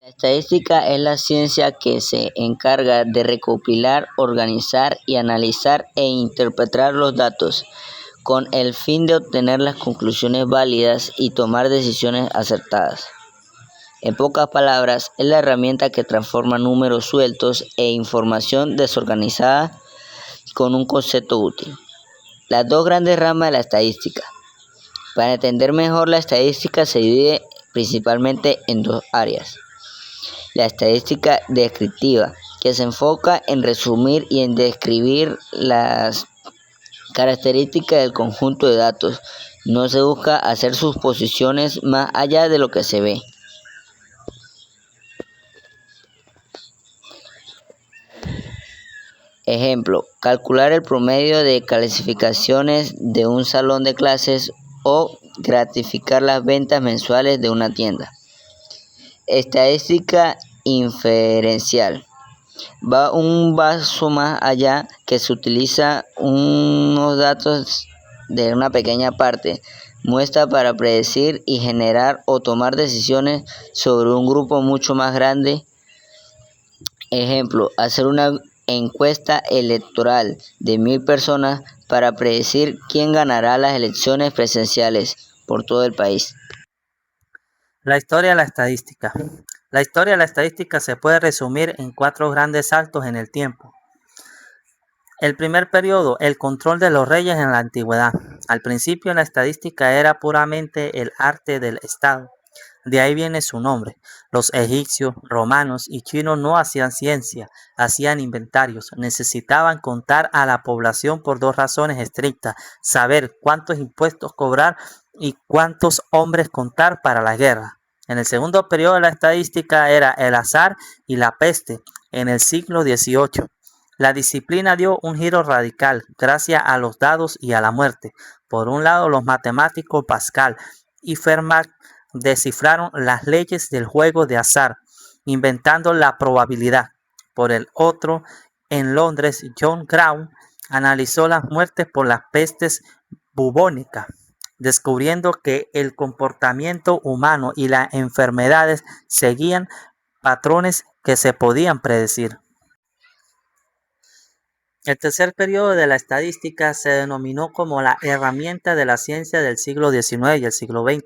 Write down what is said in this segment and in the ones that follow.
La estadística es la ciencia que se encarga de recopilar, organizar y analizar e interpretar los datos, con el fin de obtener las conclusiones válidas y tomar decisiones acertadas. En pocas palabras, es la herramienta que transforma números sueltos e información desorganizada con un concepto útil. Las dos grandes ramas de la estadística. Para entender mejor la estadística se divide principalmente en dos áreas. La estadística descriptiva, que se enfoca en resumir y en describir las características del conjunto de datos. No se busca hacer suposiciones más allá de lo que se ve. Ejemplo, calcular el promedio de calificaciones de un salón de clases o gratificar las ventas mensuales de una tienda. Estadística inferencial. Va un paso más allá, que se utiliza unos datos de una pequeña parte, muestra para predecir y generar o tomar decisiones sobre un grupo mucho más grande. Ejemplo, hacer una encuesta electoral de 1000 personas para predecir quién ganará las elecciones presidenciales por todo el país. La historia de la estadística. La historia de la estadística se puede resumir en 4 grandes saltos en el tiempo. El primer periodo, el control de los reyes en la antigüedad. Al principio la estadística era puramente el arte del Estado. De ahí viene su nombre. Los egipcios, romanos y chinos no hacían ciencia, hacían inventarios. Necesitaban contar a la población por 2 razones estrictas: saber cuántos impuestos cobrar y cuántos hombres contar para la guerra. En el segundo periodo de la estadística era el azar y la peste, en el siglo XVIII. La disciplina dio un giro radical gracias a los dados y a la muerte. Por un lado, los matemáticos Pascal y Fermat descifraron las leyes del juego de azar, inventando la probabilidad. Por el otro, en Londres, John Brown analizó las muertes por las pestes bubónicas, descubriendo que el comportamiento humano y las enfermedades seguían patrones que se podían predecir. El tercer periodo de la estadística se denominó como la herramienta de la ciencia del siglo XIX y el siglo XX.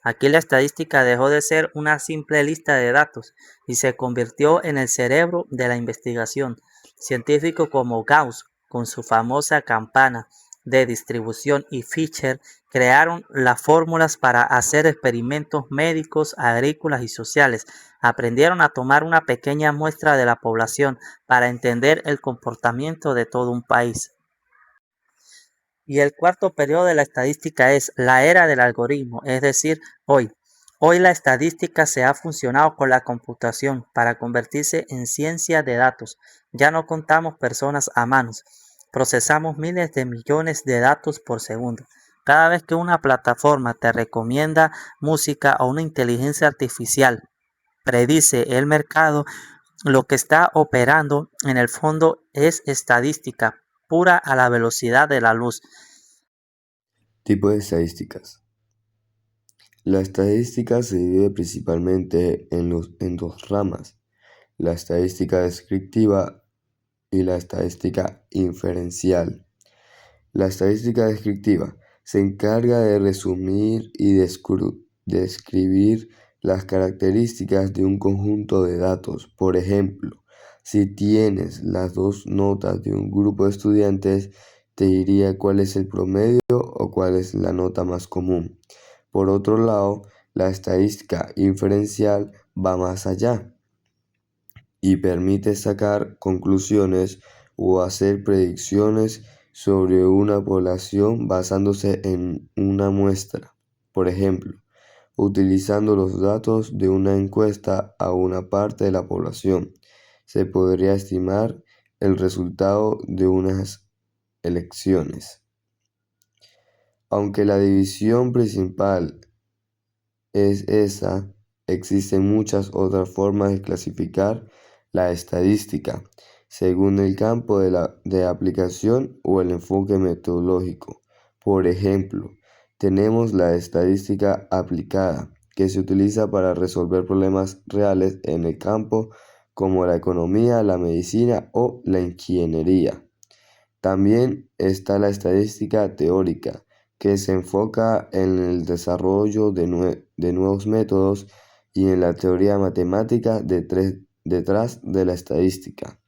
Aquí la estadística dejó de ser una simple lista de datos y se convirtió en el cerebro de la investigación. Científicos como Gauss, con su famosa campana de distribución, y Fisher crearon las fórmulas para hacer experimentos médicos, agrícolas y sociales. Aprendieron a tomar una pequeña muestra de la población para entender el comportamiento de todo un país. Y el cuarto periodo de la estadística es la era del algoritmo, es decir, hoy. Hoy la estadística se ha fusionado con la computación para convertirse en ciencia de datos. Ya no contamos personas a manos, procesamos miles de millones de datos por segundo. Cada vez que una plataforma te recomienda música o una inteligencia artificial predice el mercado, lo que está operando en el fondo es estadística pura a la velocidad de la luz. Tipo de estadísticas. La estadística se divide principalmente en 2 ramas: la estadística descriptiva y la estadística inferencial. La estadística descriptiva se encarga de resumir y describir las características de un conjunto de datos. Por ejemplo, si tienes las 2 notas de un grupo de estudiantes, te diría cuál es el promedio o cuál es la nota más común. Por otro lado, la estadística inferencial va más allá y permite sacar conclusiones o hacer predicciones sobre una población basándose en una muestra. Por ejemplo, utilizando los datos de una encuesta a una parte de la población, se podría estimar el resultado de unas elecciones. Aunque la división principal es esa, existen muchas otras formas de clasificar la estadística, según el campo de aplicación o el enfoque metodológico. Por ejemplo, tenemos la estadística aplicada, que se utiliza para resolver problemas reales en el campo como la economía, la medicina o la ingeniería. También está la estadística teórica, que se enfoca en el desarrollo de nuevos métodos y en la teoría matemática detrás de la estadística.